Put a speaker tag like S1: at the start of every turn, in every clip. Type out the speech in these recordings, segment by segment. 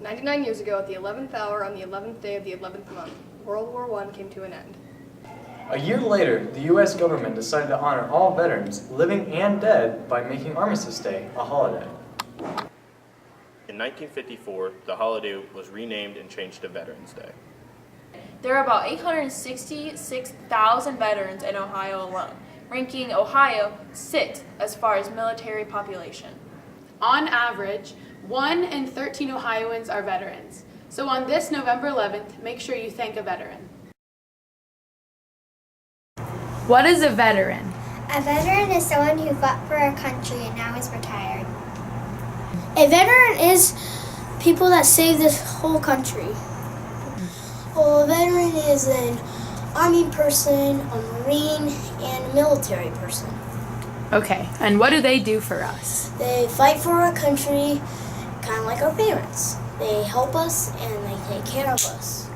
S1: 99 years ago, at the 11th hour on the 11th day of the 11th month, World War I came to an end.
S2: A year later, the U.S. government decided to honor all veterans, living and dead, by making Armistice Day a holiday.
S3: In 1954, the holiday was renamed and changed to Veterans Day.
S4: There are about 866,000 veterans in Ohio alone, ranking Ohio 6th as far as military population.
S5: On average, 1 in 13 Ohioans are veterans. So on this November 11th, make sure you thank a veteran.
S6: What is a veteran?
S7: A veteran is someone who fought for our country and now is retired.
S8: A veteran is people that save this whole country. Well, a veteran is an Army person, a Marine, and a military person.
S6: Okay, and what do they do for us?
S8: They fight for our country, kind of like our parents. They help us and they take care of us.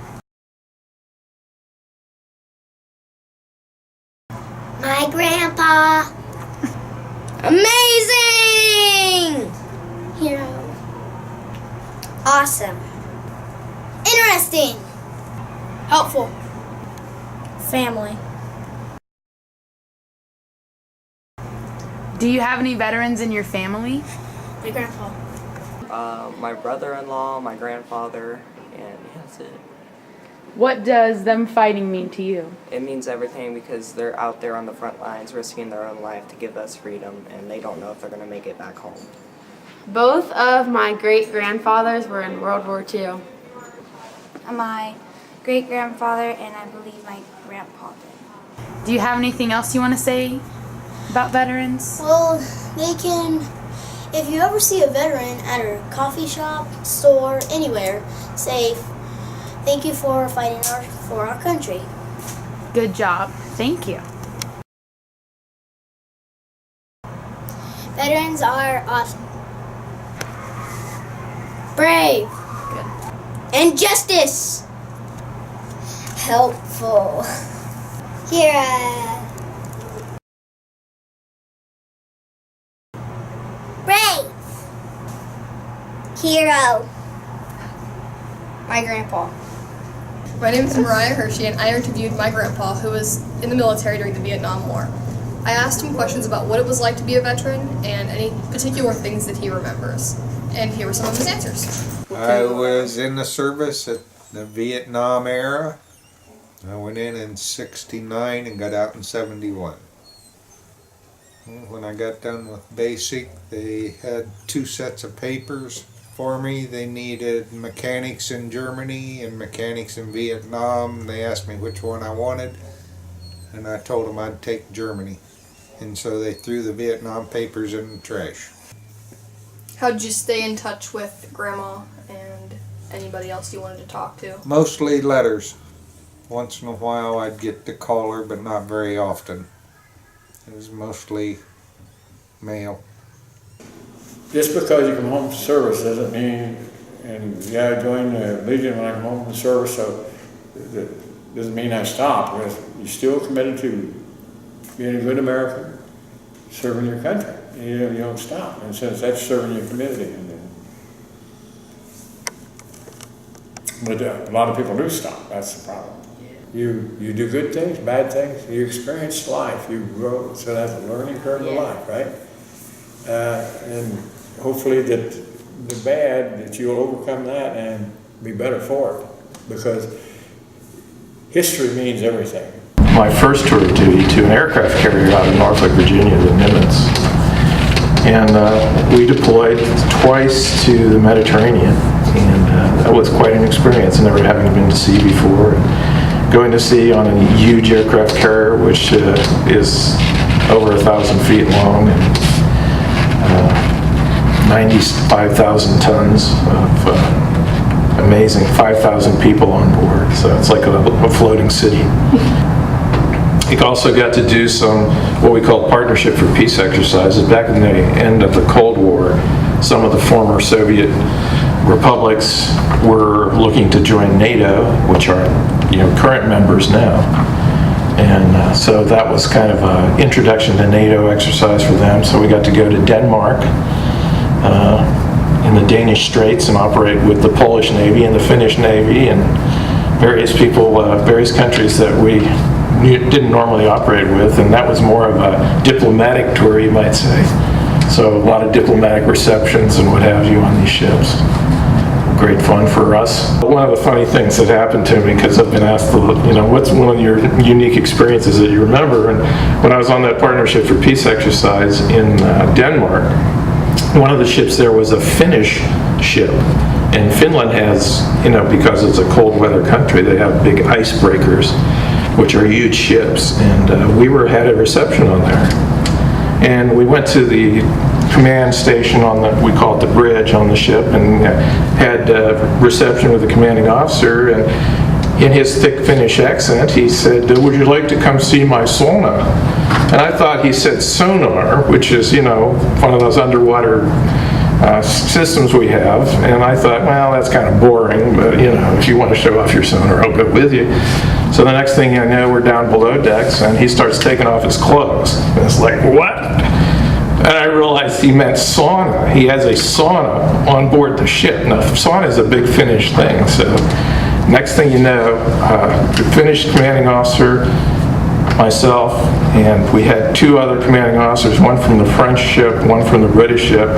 S7: My grandpa. Amazing!
S8: Hero.
S7: Awesome. Interesting.
S8: Helpful. Family.
S6: Do you have any veterans in your family?
S8: My grandpa.
S9: My brother-in-law, my grandfather, and that's it.
S6: What does them fighting mean to you?
S9: It means everything because they're out there on the front lines risking their own life to give us freedom, and they don't know if they're going to make it back home.
S10: Both of my great-grandfathers were in World War II.
S7: My great-grandfather and I believe my grandpa did.
S6: Do you have anything else you want to say about veterans?
S8: Well, they can, if you ever see a veteran at a coffee shop, store, anywhere, say, thank you for fighting for our country.
S6: Good job. Thank you.
S8: Veterans are awesome. Brave.
S6: Good.
S8: And justice.
S7: Helpful. Hero. Brave. Hero.
S8: My grandpa.
S1: My name is Mariah Hershey, and I interviewed my grandpa, who was in the military during the Vietnam War. I asked him questions about what it was like to be a veteran and any particular things that he remembers. And here were some of his answers.
S11: I was in the service at the Vietnam era. I went in '69 and got out in '71. When I got done with basic, they had 2 sets of papers for me. They needed mechanics in Germany and mechanics in Vietnam. They asked me which one I wanted, and I told them I'd take Germany. And so they threw the Vietnam papers in the trash.
S1: How did you stay in touch with Grandma and anybody else you wanted to talk to?
S11: Mostly letters. Once in a while I'd get to call her, but not very often. It was mostly mail.
S12: Just because you come home from service doesn't mean, and yeah, I joined the Legion when I come home from service, so that doesn't mean I stop, because you're still committed to being a good American, serving your country. You don't stop, and since that's serving your community. But a lot of people do stop, that's the problem. You do good things, bad things, you experience life, you grow, so that's a learning curve of life, right? And hopefully that the bad, that you'll overcome that and be better for it, because history means everything.
S13: My first tour of duty to an aircraft carrier out of Norfolk, Virginia, the Nimitz, and we deployed twice to the Mediterranean, and that was quite an experience, never having been to sea before. Going to sea on a huge aircraft carrier, which is over 1,000 feet long and 95,000 tons of amazing 5,000 people on board. So it's like a floating city. We also got to do some what we call partnership for peace exercises. Back in the end of the Cold War, some of the former Soviet republics were looking to join NATO, which are current members now. And so that was kind of an introduction to NATO exercise for them. So we got to go to Denmark, in the Danish Straits and operate with the Polish Navy and the Finnish Navy and various people, various countries that we didn't normally operate with, and that was more of a diplomatic tour, you might say. So a lot of diplomatic receptions and what have you on these ships. Great fun for us. One of the funny things that happened to me, because I've been asked, what's one of your unique experiences that you remember? And when I was on that Partnership for Peace exercise in Denmark, one of the ships there was a Finnish ship. And Finland has, because it's a cold weather country, they have big icebreakers, which are huge ships. And we had a reception on there. And we went to the command station on we call it the bridge on the ship, and had reception with the commanding officer. And in his thick Finnish accent, he said, "Would you like to come see my sauna?" And I thought he said sonar, which is, one of those underwater systems we have. And I thought, well, that's kind of boring, but if you want to show off your sonar, I'll go with you. So the next thing I know, we're down below decks, and he starts taking off his clothes. And it's like, what? And I realized he meant sauna. He has a sauna on board the ship. Now, sauna is a big Finnish thing. So next thing you know, the Finnish commanding officer, myself, and we had two other commanding officers, one from the French ship, one from the British ship,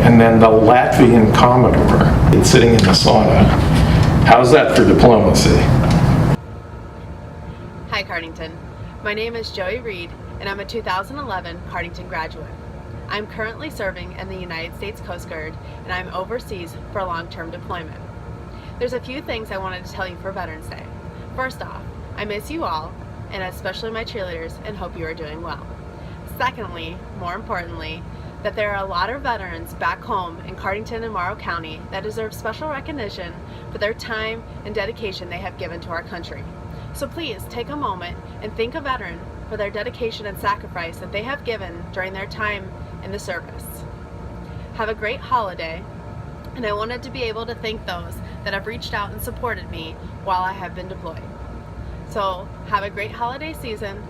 S13: and then the Latvian Commodore sitting in the sauna. How's that for diplomacy?
S14: Hi Cardington, my name is Joey Reed and I'm a 2011 Cardington graduate. I'm currently serving in the United States Coast Guard and I'm overseas for long-term deployment. There's a few things I wanted to tell you for Veterans Day. First off, I miss you all, and especially my cheerleaders, and hope you are doing well. Secondly, more importantly, that there are a lot of veterans back home in Cardington and Morrow County that deserve special recognition for their time and dedication they have given to our country. So please take a moment and thank a veteran for their dedication and sacrifice that they have given during their time in the service. Have a great holiday, and I wanted to be able to thank those that have reached out and supported me while I have been deployed. So have a great holiday season,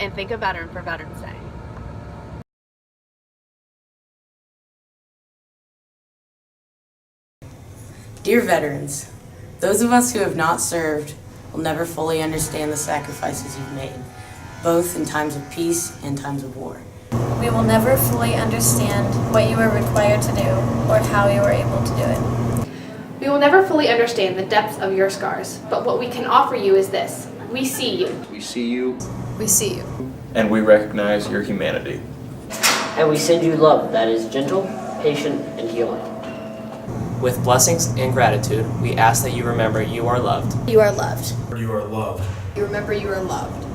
S14: and thank a veteran for Veterans Day.
S15: Dear veterans, those of us who have not served will never fully understand the sacrifices you've made, both in times of peace and times of war.
S16: We will never fully understand what you were required to do or how you were able to do it.
S5: We will never fully understand the depth of your scars, but what we can offer you is this. We see you.
S17: We see you.
S1: We see you.
S3: And we recognize your humanity.
S18: And we send you love that is gentle, patient, and healing.
S19: With blessings and gratitude, we ask that you remember you are loved.
S16: You are loved.
S20: You are loved.
S1: You remember you are loved.